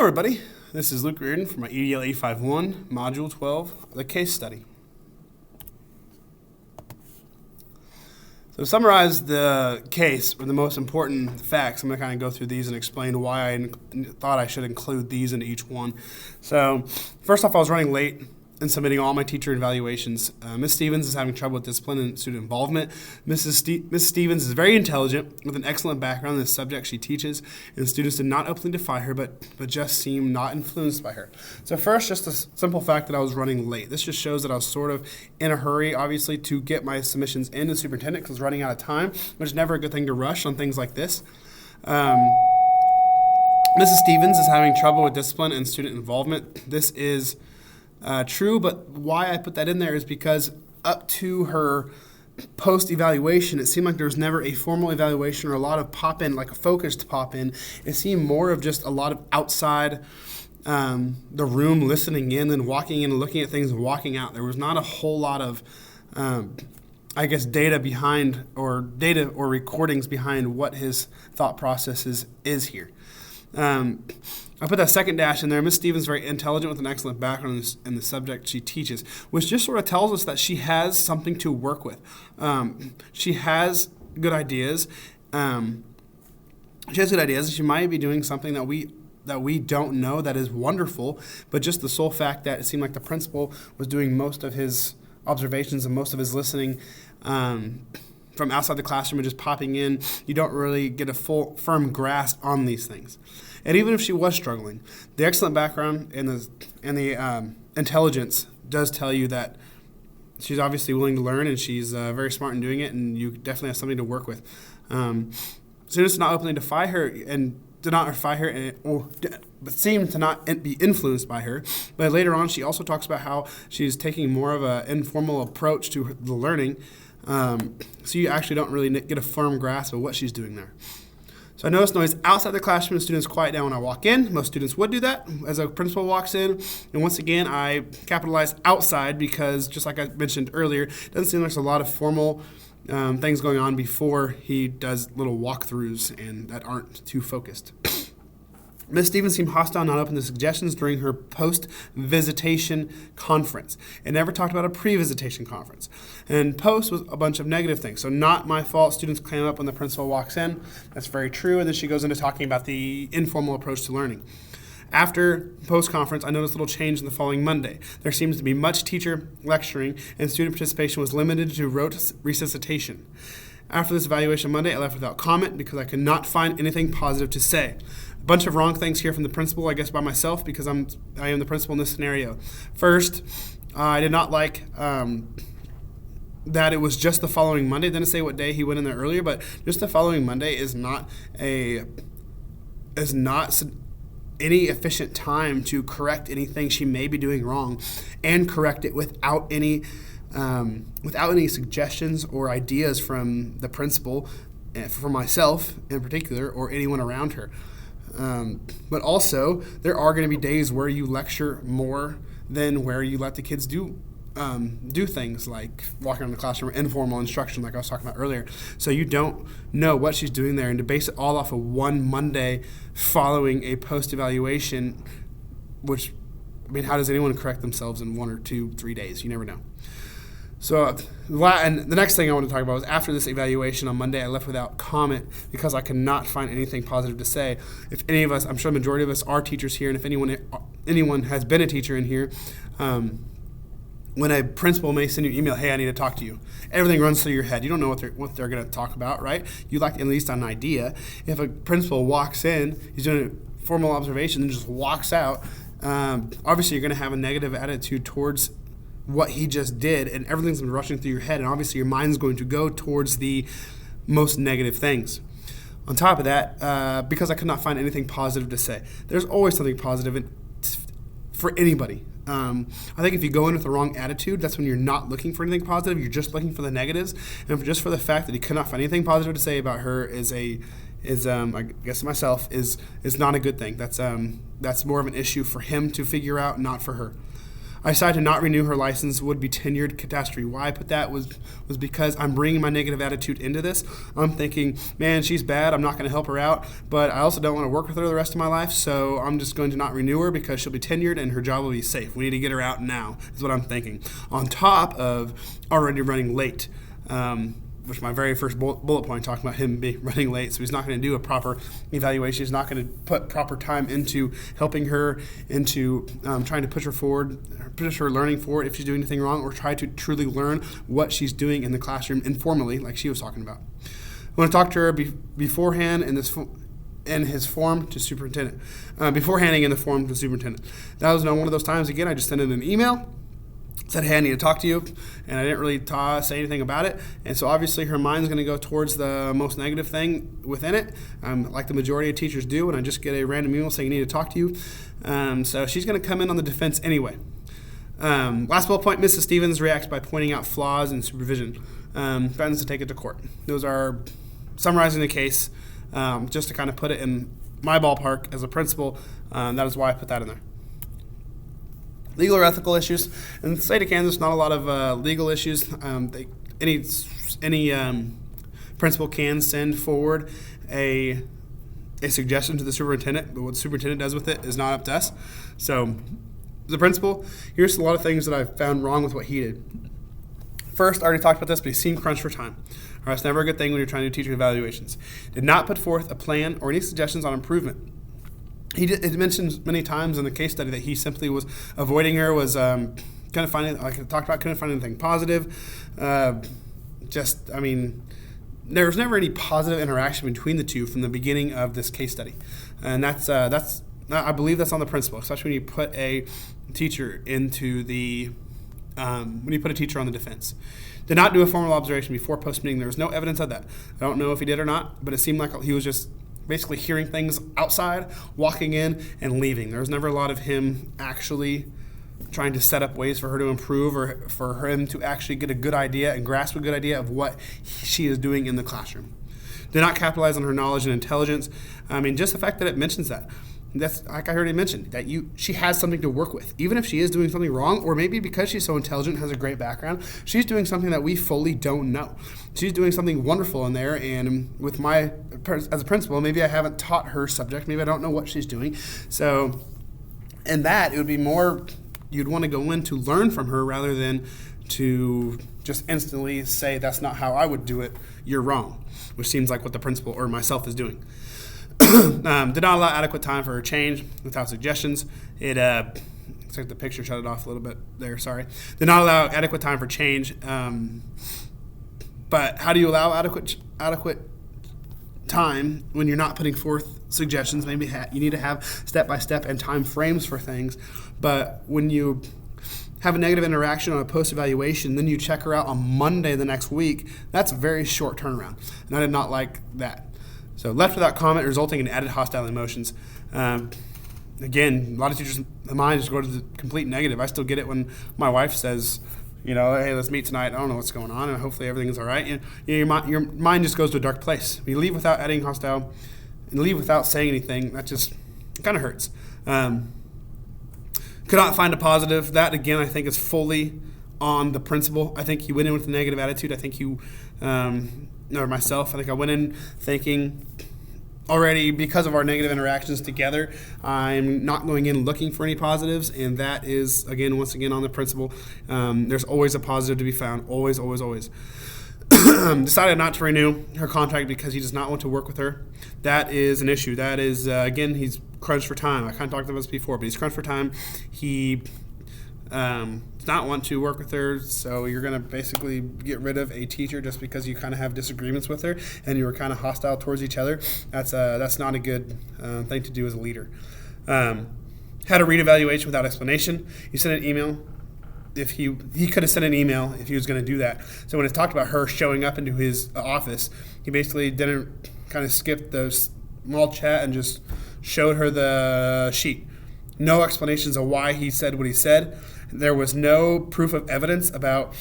everybody. This is Luke Reardon from my EDL 851, Module 12, the case study. So to summarize the case, or the most important facts, I'm going to kind of go through these and explain why I thought I should include these into each one. So first off, I was running late in submitting all my teacher evaluations. Ms. Stevens is having trouble with discipline and student involvement. Ms. Stevens is very intelligent with an excellent background in the subject she teaches, and students did not openly defy her, but just seem not influenced by her. So first, just the simple fact that I was running late. This just shows that I was sort of in a hurry, obviously, to get my submissions in to the superintendent because I was running out of time, which is never a good thing to rush on things like this. Mrs. Stevens is having trouble with discipline and student involvement. This is true, but why I put that in there is because up to her post-evaluation, it seemed like there was never a formal evaluation or a lot of pop-in, like a focused pop-in. It seemed more of just a lot of outside the room listening in and walking in and looking at things and walking out. There was not a whole lot of, data or recordings behind what his thought process is here. I put that second dash in there. Ms. Stevens is very intelligent with an excellent background in the subject she teaches, which just sort of tells us that she has something to work with. She has good ideas. And she might be doing something that we don't know that is wonderful, but just the sole fact that it seemed like the principal was doing most of his observations and most of his listening from outside the classroom and just popping in, you don't really get a full, firm grasp on these things. And even if she was struggling, the excellent background and the intelligence does tell you that she's obviously willing to learn and she's very smart in doing it, and you definitely have something to work with. Students did not openly defy her and did not defy her, but seemed to not be influenced by her. But later on, she also talks about how she's taking more of an informal approach to the learning. So you actually don't really get a firm grasp of what she's doing there. So I noticed noise outside the classroom and students quiet down when I walk in. Most students would do that as a principal walks in. And once again, I capitalized outside because, just like I mentioned earlier, it doesn't seem like there's a lot of formal things going on before he does little walkthroughs and that aren't too focused. Ms. Stevens seemed hostile, not open to suggestions during her post-visitation conference. It never talked about a pre-visitation conference. And post was a bunch of negative things. So not my fault. Students clam up when the principal walks in. That's very true. And then she goes into talking about the informal approach to learning. After post-conference, I noticed a little change in the following Monday. There seems to be much teacher lecturing, and student participation was limited to rote resuscitation. After this evaluation Monday, I left without comment because I could not find anything positive to say. A bunch of wrong things here from the principal, I guess by myself, because I am the principal in this scenario. First, I did not like that it was just the following Monday. Didn't say what day he went in there earlier, but just the following Monday is not any efficient time to correct anything she may be doing wrong, and correct it without any suggestions or ideas from the principal, for myself in particular, or anyone around her. But also, there are going to be days where you lecture more than where you let the kids do things like walking around the classroom or informal instruction like I was talking about earlier. So you don't know what she's doing there, and to base it all off of one Monday following a post-evaluation, which, how does anyone correct themselves in 1 or 2, 3 days? You never know. So, and the next thing I want to talk about was after this evaluation on Monday, I left without comment because I could not find anything positive to say. If any of us, I'm sure the majority of us are teachers here, and if anyone has been a teacher in here, when a principal may send you an email, hey, I need to talk to you, everything runs through your head. You don't know what they're going to talk about, right? You like at least an idea. If a principal walks in, he's doing a formal observation and just walks out, obviously you're going to have a negative attitude towards what he just did, and everything's been rushing through your head, and obviously your mind's going to go towards the most negative things. On top of that, because I could not find anything positive to say, there's always something positive for anybody. I think if you go in with the wrong attitude, that's when you're not looking for anything positive, you're just looking for the negatives, and just for the fact that he could not find anything positive to say about her is I guess myself, is not a good thing. That's more of an issue for him to figure out, not for her. I decided to not renew her license, would be tenured catastrophe. Why I put that was because I'm bringing my negative attitude into this. I'm thinking, man, she's bad. I'm not going to help her out, but I also don't want to work with her the rest of my life, so I'm just going to not renew her because she'll be tenured and her job will be safe. We need to get her out now, is what I'm thinking. On top of already running late. Which my very first bullet point talking about him running late, so he's not going to do a proper evaluation. He's not going to put proper time into helping her, into trying to push her forward, push her learning forward if she's doing anything wrong, or try to truly learn what she's doing in the classroom informally, like she was talking about. I want to talk to her beforehand in his form to superintendent. Beforehanding in the form to superintendent. That was one of those times, again, I just sent in an email. Said, hey, I need to talk to you, and I didn't really say anything about it. And so obviously her mind's going to go towards the most negative thing within it, like the majority of teachers do, and I just get a random email saying I need to talk to you. So she's going to come in on the defense anyway. Last bullet point, Mrs. Stevens reacts by pointing out flaws in supervision. Threatens to take it to court. Those are summarizing the case, just to kind of put it in my ballpark as a principal. That is why I put that in there. Legal or ethical issues. In the state of Kansas, not a lot of legal issues. Any principal can send forward a suggestion to the superintendent, but what the superintendent does with it is not up to us. So, the principal, here's a lot of things that I've found wrong with what he did. First, I already talked about this, but he seemed crunched for time. All right, it's never a good thing when you're trying to do teacher evaluations. Did not put forth a plan or any suggestions on improvement. It mentions many times in the case study that he simply was avoiding her, was couldn't find anything positive. There was never any positive interaction between the two from the beginning of this case study, and that's I believe that's on the principal, especially when you put a teacher into the when you put a teacher on the defense. Did not do a formal observation before post meeting. There was no evidence of that. I don't know if he did or not, but it seemed like he was just basically hearing things outside, walking in, and leaving. There was never a lot of him actually trying to set up ways for her to improve, or for him to actually get a good idea and grasp a good idea of what she is doing in the classroom. Did not capitalize on her knowledge and intelligence. Just the fact that it mentions that. That's, like I already mentioned, that she has something to work with. Even if she is doing something wrong, or maybe because she's so intelligent, has a great background, she's doing something that we fully don't know. She's doing something wonderful in there, and as a principal, maybe I haven't taught her subject, maybe I don't know what she's doing. So, in that, it would be more, you'd want to go in to learn from her rather than to just instantly say, that's not how I would do it, you're wrong, which seems like what the principal or myself is doing. Did not allow adequate time for her change without suggestions. It looks like the picture shut it off a little bit there, sorry. Did not allow adequate time for change. But how do you allow adequate time when you're not putting forth suggestions? Maybe you need to have step-by-step and time frames for things. But when you have a negative interaction on a post-evaluation, then you check her out on Monday the next week, that's a very short turnaround. And I did not like that. So left without comment, resulting in added hostile emotions. Again, a lot of teachers' minds just go to the complete negative. I still get it when my wife says, hey, let's meet tonight. I don't know what's going on, and hopefully everything is all right. Your mind just goes to a dark place. When you leave without adding hostile, and leave without saying anything, that just kind of hurts. Could not find a positive. That, again, I think is fully on the principal. I think he went in with a negative attitude. I think myself, I think I went in thinking already, because of our negative interactions together, I'm not going in looking for any positives, and that is, once again, on the principal. There's always a positive to be found, always, always, always. Decided not to renew her contract because he does not want to work with her. That is an issue. That is, he's crunched for time. I kind of talked about this before, but he's crunched for time. He does not want to work with her, so you're going to basically get rid of a teacher just because you kind of have disagreements with her and you were kind of hostile towards each other. That's not a good thing to do as a leader. Had a reevaluation without explanation. He sent an email. If he could have sent an email if he was going to do that. So when it talked about her showing up into his office, he basically didn't kind of skip the small chat and just showed her the sheet. no explanations of why he said what he said. There was no proof of evidence about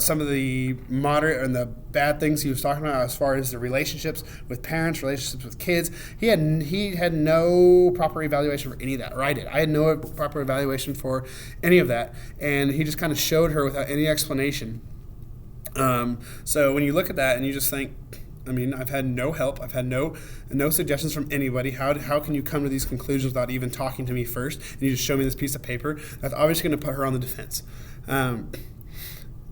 some of the moderate and the bad things he was talking about as far as the relationships with parents, relationships with kids. He had no proper evaluation for any of that, or I did. I had no proper evaluation for any of that, and he just kind of showed her without any explanation. So when you look at that and you just think, I mean, I've had no help. I've had no suggestions from anybody. How can you come to these conclusions without even talking to me first? And you just show me this piece of paper. That's obviously going to put her on the defense. And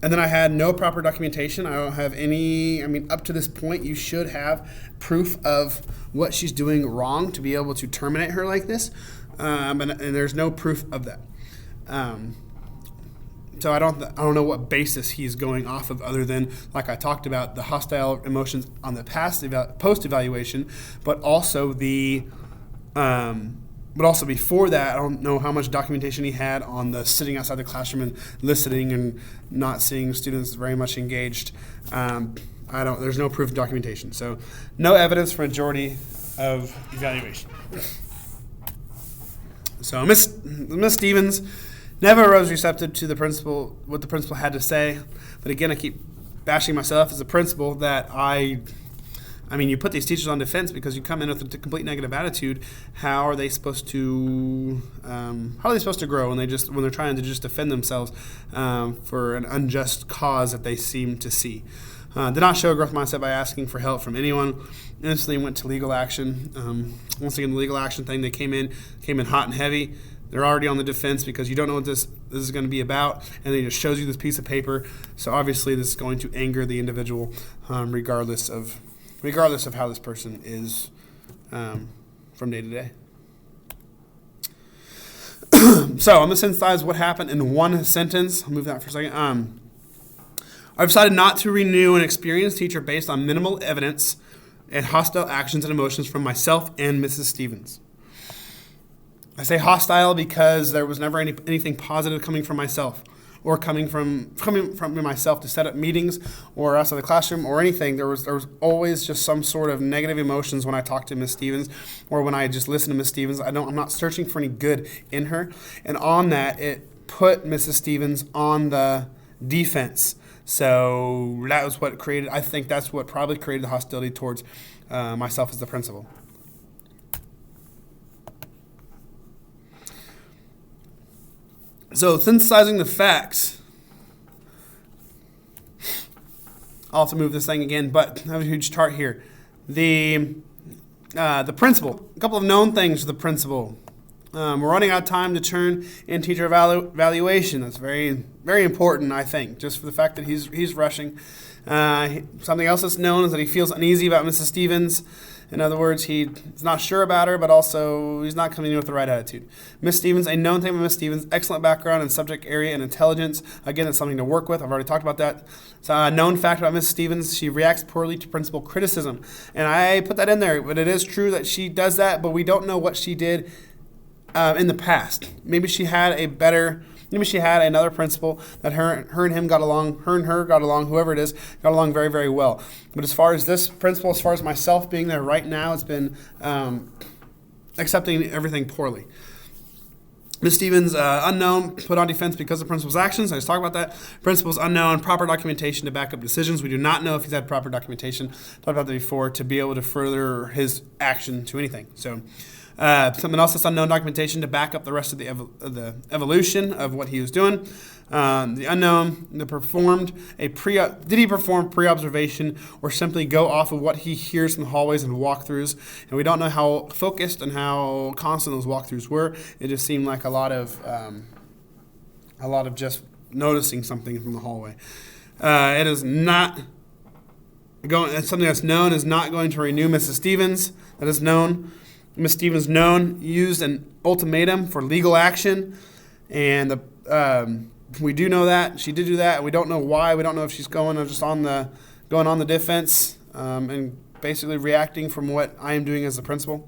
then I had no proper documentation. I don't have any. I mean, up to this point, you should have proof of what she's doing wrong to be able to terminate her like this. And there's no proof of that. So I don't know what basis he's going off of other than, like I talked about, the hostile emotions on the post evaluation, but also before that, I don't know how much documentation he had on the sitting outside the classroom and listening and not seeing students very much engaged. There's no proof of documentation, so no evidence for majority of evaluation. So Miss Stevens never was receptive to what the principal had to say. But again, I keep bashing myself as a principal that I mean, you put these teachers on defense because you come in with a complete negative attitude. How are they supposed to grow when they're trying to just defend themselves for an unjust cause that they seem to see? Did not show a growth mindset by asking for help from anyone. Instantly went to legal action. Once again, the legal action thing, they came in hot and heavy. They're already on the defense because you don't know what this is going to be about, and it just shows you this piece of paper. So obviously, this is going to anger the individual, regardless of how this person is from day to day. So I'm going to synthesize what happened in one sentence. I'll move that for a second. I've decided not to renew an experienced teacher based on minimal evidence and hostile actions and emotions from myself and Mrs. Stevens. I say hostile because there was never anything positive coming from myself, or coming from myself to set up meetings or outside the classroom or anything. There was always just some sort of negative emotions when I talked to Miss Stevens, or when I just listened to Miss Stevens. I'm not searching for any good in her, and on that it put Mrs. Stevens on the defense. So that was what created. I think that's what probably created the hostility towards myself as the principal. So synthesizing the facts. I'll have to move this thing again, but I have a huge chart here. The principal. A couple of known things for the principal. We're running out of time to turn in teacher evaluation. That's very, very important, I think, just for the fact that he's rushing. Something else that's known is that he feels uneasy about Mrs. Stevens. In other words, he's not sure about her, but also he's not coming in with the right attitude. Miss Stevens, a known thing with Miss Stevens, excellent background in subject area and intelligence. Again, that's something to work with. I've already talked about that. It's a known fact about Miss Stevens, she reacts poorly to principal criticism. And I put that in there, but it is true that she does that, but we don't know what she did in the past. Maybe she had another principal that her and her got along, whoever it is, got along very, very well. But as far as this principal, as far as myself being there right now, it's been accepting everything poorly. Ms. Stevens, unknown, put on defense because of principal's actions. I just talked about that. Principal's unknown, proper documentation to back up decisions. We do not know if he's had proper documentation, talked about that before, to be able to further his action to anything. So something else that's unknown, documentation to back up the rest of the evolution of what he was doing. The unknown, did he perform pre-observation or simply go off of what he hears in the hallways and walkthroughs? And we don't know how focused and how constant those walkthroughs were. It just seemed like a lot of just noticing something from the hallway. It is not going. It's something that's known is not going to renew Mrs. Stevens. That is known. Ms. Stevens used an ultimatum for legal action, and we do know that she did do that. We don't know why. We don't know if she's going on the defense and basically reacting from what I am doing as the principal.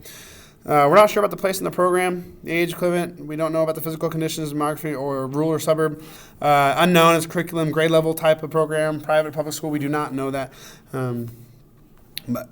We're not sure about the place in the program, the age equivalent. We don't know about the physical conditions, demography, or rural or suburb. Unknown is curriculum, grade level type of program, private, public school. We do not know that, but.